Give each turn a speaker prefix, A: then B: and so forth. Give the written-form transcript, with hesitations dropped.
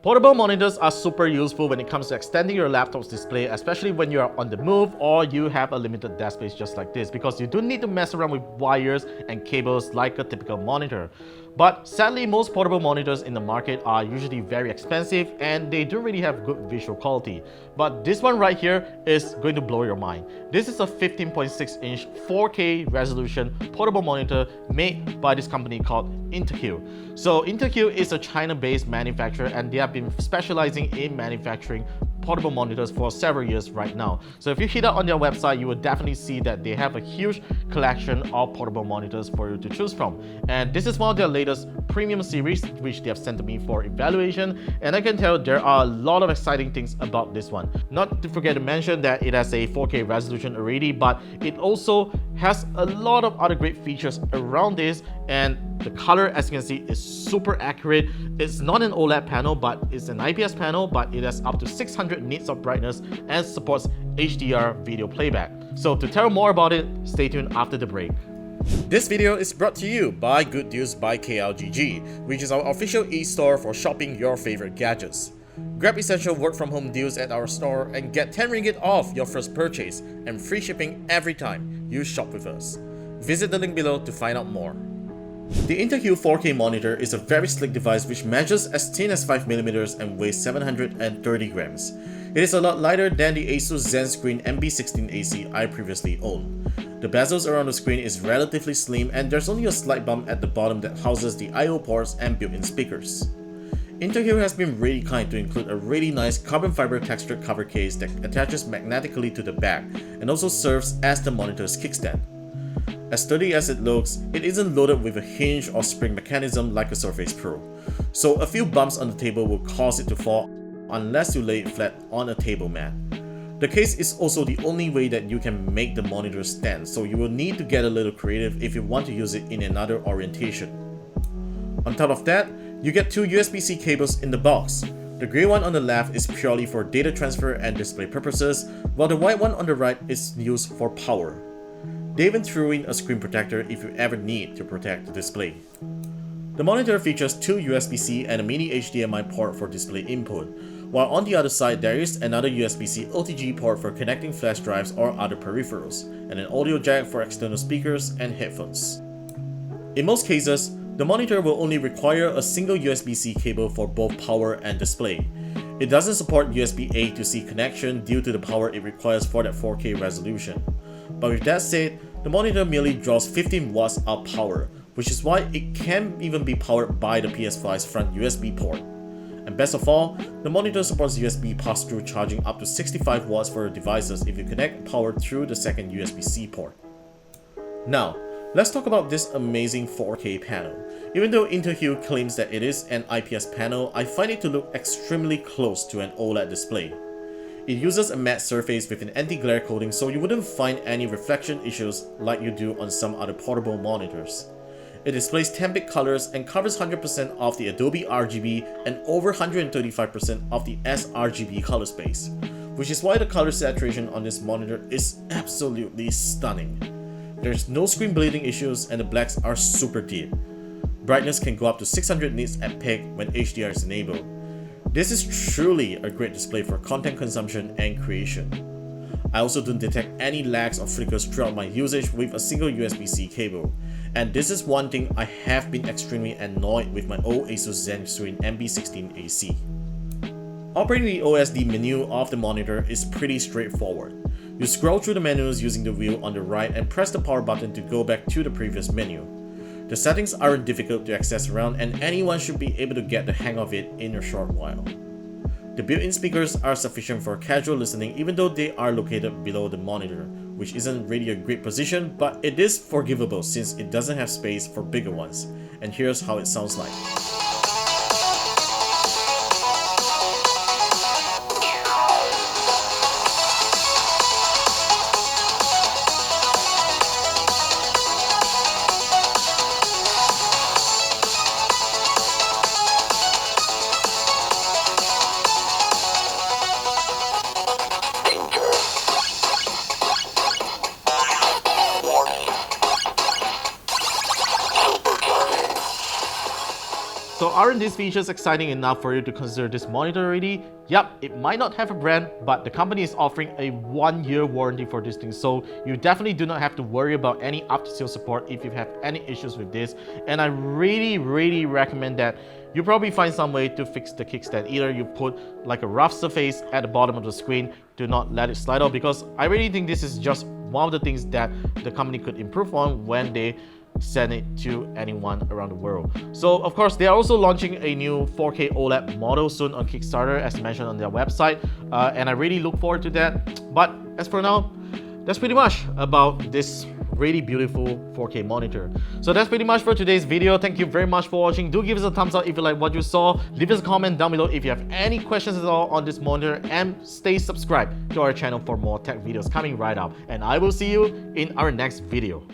A: Portable monitors are super useful when it comes to extending your laptop's display, especially when you are on the move or you have a limited desk space just like this, because you don't need to mess around with wires and cables like a typical monitor. But sadly, most portable monitors in the market are usually very expensive and they don't really have good visual quality. But this one right here is going to blow your mind. This is a 15.6-inch 4K resolution portable monitor made by this company called Intehill. So Intehill is a China-based manufacturer and they have been specializing in manufacturing portable monitors for several years right now. So if you hit up on their website, you will definitely see that they have a huge collection of portable monitors for you to choose from. And this is one of their latest premium series, which they have sent to me for evaluation. And I can tell there are a lot of exciting things about this one. Not to forget to mention that it has a 4K resolution already, but it also has a lot of other great features around this. And the color, as you can see, is super accurate. It's not an OLED panel, but it's an IPS panel, but it has up to 600 nits of brightness and supports HDR video playback. So to tell more about it, stay tuned after the break. This video is brought to you by Good Deals by KLGG, which is our official e-store for shopping your favorite gadgets. Grab essential work from home deals at our store and get 10 ringgit off your first purchase and free shipping every time you shop with us. Visit the link below to find out more. The Intehill 4K monitor is a very slick device which measures as thin as 5mm and weighs 730 grams. It is a lot lighter than the Asus ZenScreen MB16AC I previously owned. The bezels around the screen is relatively slim and there's only a slight bump at the bottom that houses the I/O ports and built-in speakers. Intehill has been really kind to include a really nice carbon fiber textured cover case that attaches magnetically to the back and also serves as the monitor's kickstand. As sturdy as it looks, it isn't loaded with a hinge or spring mechanism like a Surface Pro, so a few bumps on the table will cause it to fall unless you lay it flat on a table mat. The case is also the only way that you can make the monitor stand, so you will need to get a little creative if you want to use it in another orientation. On top of that, you get two USB-C cables in the box. The grey one on the left is purely for data transfer and display purposes, while the white one on the right is used for power. They even threw in a screen protector if you ever need to protect the display. The monitor features two USB-C and a mini HDMI port for display input, while on the other side there is another USB-C OTG port for connecting flash drives or other peripherals, and an audio jack for external speakers and headphones. In most cases, the monitor will only require a single USB-C cable for both power and display. It doesn't support USB-A to C connection due to the power it requires for that 4K resolution. But with that said, the monitor merely draws 15 watts of power, which is why it can even be powered by the PS5's front USB port. And best of all, the monitor supports USB pass-through charging up to 65 watts for your devices if you connect power through the second USB-C port. Now, let's talk about this amazing 4K panel. Even though Intehill claims that it is an IPS panel, I find it to look extremely close to an OLED display. It uses a matte surface with an anti-glare coating, so you wouldn't find any reflection issues like you do on some other portable monitors. It displays 10-bit colors and covers 100% of the AdobeRGB and over 135% of the sRGB color space, which is why the color saturation on this monitor is absolutely stunning. There's no screen bleeding issues and the blacks are super deep. Brightness can go up to 600 nits at peak when HDR is enabled. This is truly a great display for content consumption and creation. I also don't detect any lags or flickers throughout my usage with a single USB-C cable. And this is one thing I have been extremely annoyed with my old Asus ZenScreen MB16AC. Operating the OSD menu of the monitor is pretty straightforward. You scroll through the menus using the wheel on the right and press the power button to go back to the previous menu. The settings aren't difficult to access around and anyone should be able to get the hang of it in a short while. The built-in speakers are sufficient for casual listening even though they are located below the monitor, which isn't really a great position, but it is forgivable since it doesn't have space for bigger ones. And here's how it sounds like. So aren't these features exciting enough for you to consider this monitor already? Yep, it might not have a brand, but the company is offering a 1-year warranty for this thing, so you definitely do not have to worry about any after-sales support if you have any issues with this. And I really recommend that you probably find some way to fix the kickstand. Either you put like a rough surface at the bottom of the screen, do not let it slide off, because I really think this is just one of the things that the company could improve on when they send it to anyone around the world. So of course, they are also launching a new 4K OLED model soon on Kickstarter, as mentioned on their website, and I really look forward to that. But as for now, that's pretty much about this really beautiful 4K monitor. So that's pretty much for today's video. Thank you very much for watching. Do give us a thumbs up if you like what you saw. Leave us a comment down below if you have any questions at all on this monitor, and stay subscribed to our channel for more tech videos coming right up. And I will see you in our next video.